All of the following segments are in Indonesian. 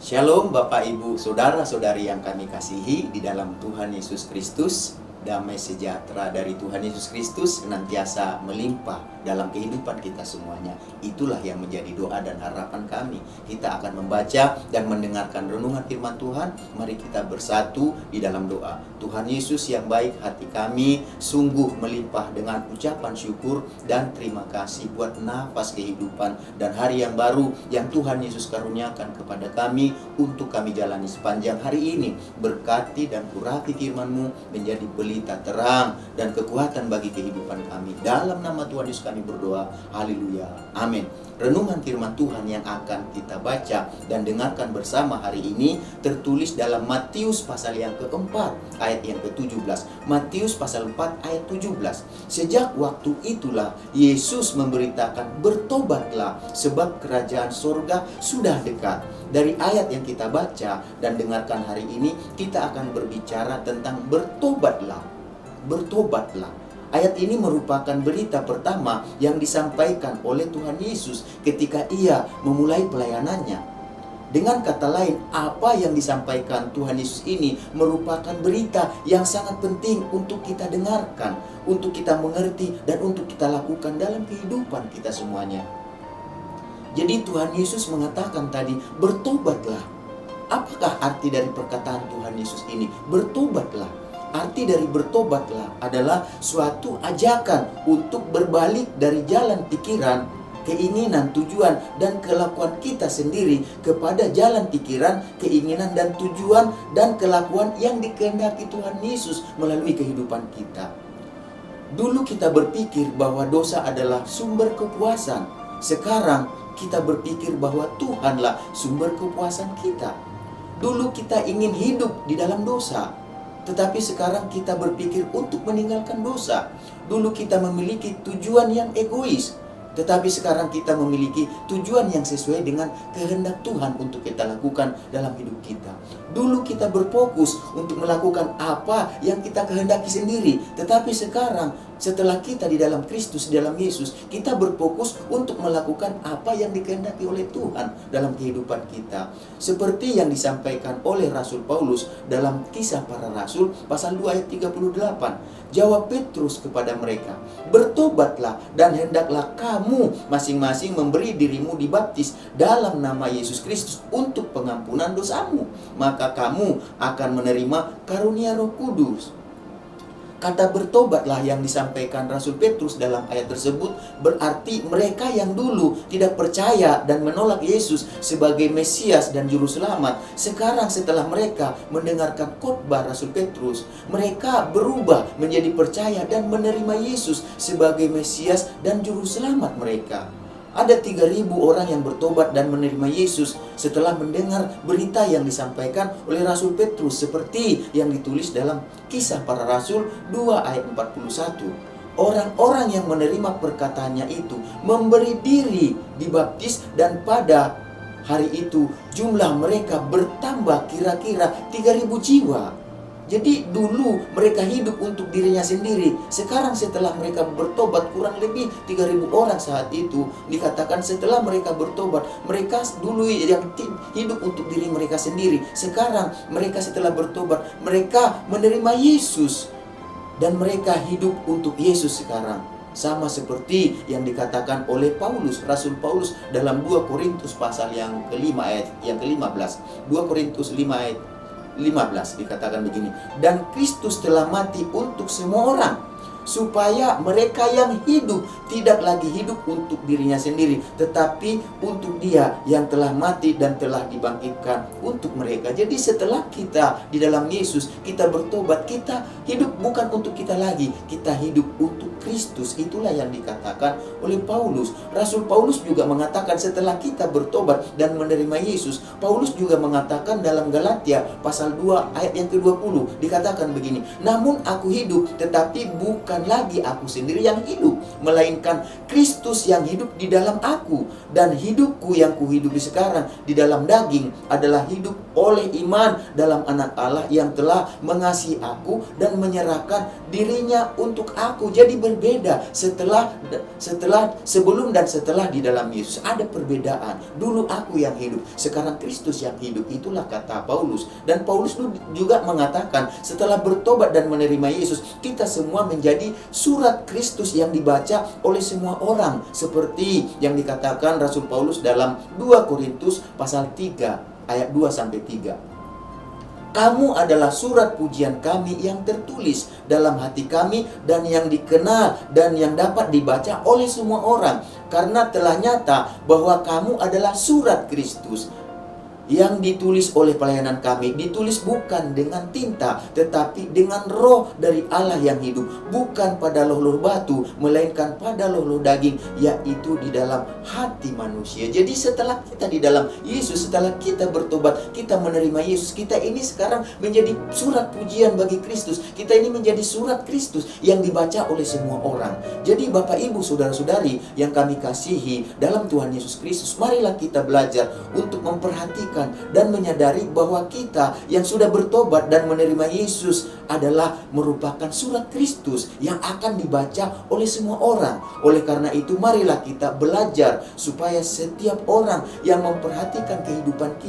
Shalom Bapak Ibu Saudara-saudari yang kami kasihi di dalam Tuhan Yesus Kristus. Damai sejahtera dari Tuhan Yesus Kristus senantiasa melimpah dalam kehidupan kita semuanya. Itulah yang menjadi doa dan harapan kami. Kita akan membaca dan mendengarkan renungan firman Tuhan. Mari kita bersatu di dalam doa. Tuhan Yesus yang baik, hati kami sungguh melimpah dengan ucapan syukur dan terima kasih buat nafas kehidupan dan hari yang baru yang Tuhan Yesus karuniakan kepada kami untuk kami jalani sepanjang hari ini. Berkati dan urapi firman-Mu menjadi berita terang dan kekuatan bagi kehidupan kami. Dalam nama Tuhan Yesus kami berdoa. Haleluya. Amin. Renungan firman Tuhan yang akan kita baca dan dengarkan bersama hari ini tertulis dalam Matius pasal yang keempat ayat yang ke-17. Matius pasal 4 ayat 17. Sejak waktu itulah Yesus memberitakan, bertobatlah sebab kerajaan surga sudah dekat. Dari ayat yang kita baca dan dengarkan hari ini, kita akan berbicara tentang bertobatlah. Bertobatlah. Ayat ini merupakan berita pertama yang disampaikan oleh Tuhan Yesus ketika Ia memulai pelayanannya. Dengan kata lain, apa yang disampaikan Tuhan Yesus ini merupakan berita yang sangat penting untuk kita dengarkan, untuk kita mengerti, dan untuk kita lakukan dalam kehidupan kita semuanya. Jadi Tuhan Yesus mengatakan tadi, bertobatlah. Apakah arti dari perkataan Tuhan Yesus ini? Bertobatlah. Arti dari bertobatlah adalah suatu ajakan untuk berbalik dari jalan pikiran, keinginan, tujuan, dan kelakuan kita sendiri kepada jalan pikiran, keinginan, dan tujuan, dan kelakuan yang dikehendaki Tuhan Yesus melalui kehidupan kita. Dulu kita berpikir bahwa dosa adalah sumber kepuasan. Sekarang kita berpikir bahwa Tuhanlah sumber kepuasan kita. Dulu kita ingin hidup di dalam dosa, tetapi sekarang kita berpikir untuk meninggalkan dosa. Dulu kita memiliki tujuan yang egois, tetapi sekarang kita memiliki tujuan yang sesuai dengan kehendak Tuhan untuk kita lakukan dalam hidup kita. Dulu kita berfokus untuk melakukan apa yang kita kehendaki sendiri, tetapi sekarang setelah kita di dalam Kristus, di dalam Yesus, kita berfokus untuk melakukan apa yang dikehendaki oleh Tuhan dalam kehidupan kita. Seperti yang disampaikan oleh Rasul Paulus dalam Kisah Para Rasul pasal 2 ayat 38. Jawab Petrus kepada mereka, bertobatlah dan hendaklah kamu masing-masing memberi dirimu dibaptis dalam nama Yesus Kristus untuk pengampunan dosamu. Maka kamu akan menerima karunia Roh Kudus. Kata bertobatlah yang disampaikan Rasul Petrus dalam ayat tersebut berarti mereka yang dulu tidak percaya dan menolak Yesus sebagai Mesias dan Juru Selamat, sekarang setelah mereka mendengarkan khotbah Rasul Petrus, mereka berubah menjadi percaya dan menerima Yesus sebagai Mesias dan Juru Selamat mereka. Ada 3.000 orang yang bertobat dan menerima Yesus setelah mendengar berita yang disampaikan oleh Rasul Petrus seperti yang ditulis dalam Kisah Para Rasul 2 ayat 41. Orang-orang yang menerima perkataannya itu memberi diri dibaptis dan pada hari itu jumlah mereka bertambah kira-kira 3.000 jiwa. Jadi dulu mereka hidup untuk dirinya sendiri. Sekarang setelah mereka bertobat kurang lebih 3.000 orang saat itu. Dikatakan setelah mereka bertobat, mereka dulu yang hidup untuk diri mereka sendiri. Sekarang mereka setelah bertobat, mereka menerima Yesus. Dan mereka hidup untuk Yesus sekarang. Sama seperti yang dikatakan oleh Paulus, Rasul Paulus dalam 2 Korintus pasal yang kelima ayat yang ke-15. 2 Korintus 5 ayat 15 dikatakan begini, dan Kristus telah mati untuk semua orang, supaya mereka yang hidup tidak lagi hidup untuk dirinya sendiri, tetapi untuk Dia yang telah mati dan telah dibangkitkan untuk mereka. Jadi setelah kita di dalam Yesus, kita bertobat, kita hidup bukan untuk kita lagi, kita hidup untuk Kristus. Itulah yang dikatakan oleh Paulus. Rasul Paulus juga mengatakan setelah kita bertobat dan menerima Yesus, Paulus juga mengatakan dalam Galatia pasal 2 ayat yang ke-20 dikatakan begini, namun aku hidup tetapi bukan bukan lagi aku sendiri yang hidup, melainkan Kristus yang hidup di dalam aku. Dan hidupku yang kuhidupi sekarang di dalam daging adalah hidup oleh iman dalam Anak Allah yang telah mengasihi aku dan menyerahkan dirinya untuk aku. Jadi berbeda sebelum dan setelah di dalam Yesus. Ada perbedaan. Dulu aku yang hidup, sekarang Kristus yang hidup. Itulah kata Paulus. Dan Paulus juga mengatakan, setelah bertobat dan menerima Yesus, kita semua menjadi surat Kristus yang dibaca oleh semua orang. Seperti yang dikatakan Rasul Paulus dalam 2 Korintus pasal 3 ayat 2-3. Kamu adalah surat pujian kami yang tertulis dalam hati kami dan yang dikenal dan yang dapat dibaca oleh semua orang. Karena telah nyata bahwa kamu adalah surat Kristus yang ditulis oleh pelayanan kami, ditulis bukan dengan tinta, tetapi dengan roh dari Allah yang hidup, bukan pada loh-loh batu, melainkan pada loh-loh daging, yaitu di dalam hati manusia. Jadi setelah kita di dalam Yesus, setelah kita bertobat, kita menerima Yesus, kita ini sekarang menjadi surat pujian bagi Kristus. Kita ini menjadi surat Kristus yang dibaca oleh semua orang. Jadi Bapak Ibu Saudara-saudari yang kami kasihi dalam Tuhan Yesus Kristus, marilah kita belajar untuk memperhatikan dan menyadari bahwa kita yang sudah bertobat dan menerima Yesus adalah merupakan surat Kristus yang akan dibaca oleh semua orang. Oleh karena itu, marilah kita belajar supaya setiap orang yang memperhatikan kehidupan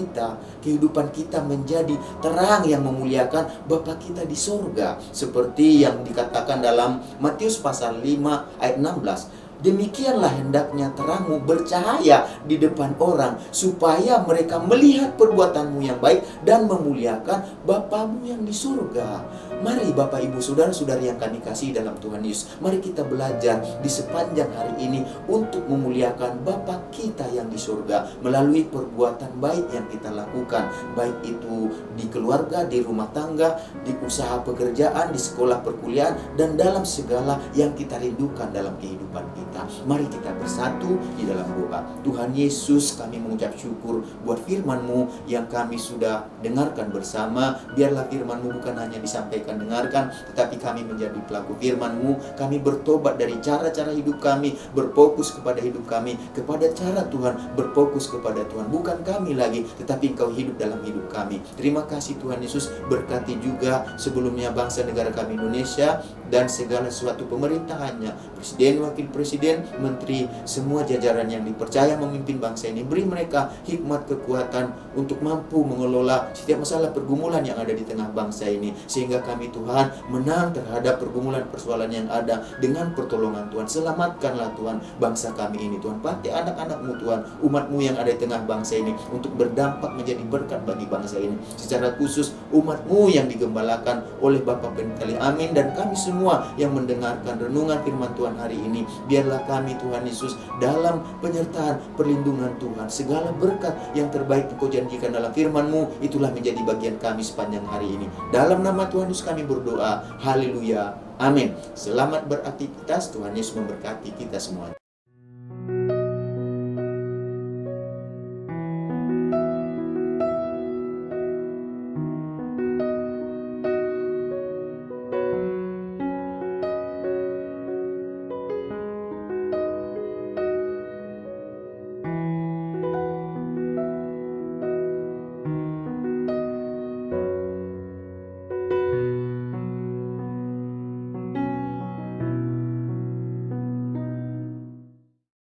kita menjadi terang yang memuliakan Bapa kita di surga. Seperti yang dikatakan dalam Matius pasal 5 ayat 16. Demikianlah hendaknya terangmu bercahaya di depan orang, supaya mereka melihat perbuatanmu yang baik dan memuliakan Bapamu yang di surga. Mari Bapak Ibu Saudara-saudari yang kami kasih dalam Tuhan Yesus, mari kita belajar di sepanjang hari ini untuk memuliakan Bapa kita yang di surga melalui perbuatan baik yang kita lakukan, baik itu di keluarga, di rumah tangga, di usaha pekerjaan, di sekolah perkuliahan, dan dalam segala yang kita rindukan dalam kehidupan kita. Mari kita bersatu di dalam doa. Tuhan Yesus, kami mengucap syukur buat firman-Mu yang kami sudah dengarkan bersama. Biarlah firman-Mu bukan hanya disampaikan dengarkan, tetapi kami menjadi pelaku firman-Mu. Kami bertobat dari cara-cara hidup kami, berfokus kepada hidup kami, kepada cara Tuhan, berfokus kepada Tuhan. Bukan kami lagi, tetapi Engkau hidup dalam hidup kami. Terima kasih Tuhan Yesus. Berkati juga sebelumnya bangsa negara kami Indonesia dan segala sesuatu pemerintahannya, presiden, wakil presiden, menteri, semua jajaran yang dipercaya memimpin bangsa ini. Beri mereka hikmat, kekuatan untuk mampu mengelola setiap masalah pergumulan yang ada di tengah bangsa ini, sehingga kami Tuhan menang terhadap pergumulan persoalan yang ada dengan pertolongan Tuhan. Selamatkanlah Tuhan bangsa kami ini Tuhan. Pakai anak-anak-Mu Tuhan, umat-Mu yang ada di tengah bangsa ini untuk berdampak menjadi berkat bagi bangsa ini. Secara khusus umat-Mu yang digembalakan oleh Bapa Pencipta. Amin. Dan kami semua yang mendengarkan renungan firman Tuhan hari ini, biarlah kami Tuhan Yesus dalam penyertaan perlindungan Tuhan, segala berkat yang terbaik Engkau janjikan dalam firman-Mu, itulah menjadi bagian kami sepanjang hari ini. Dalam nama Tuhan Yesus kami berdoa. Haleluya. Amin. Selamat beraktivitas. Tuhan Yesus memberkati kita semuanya.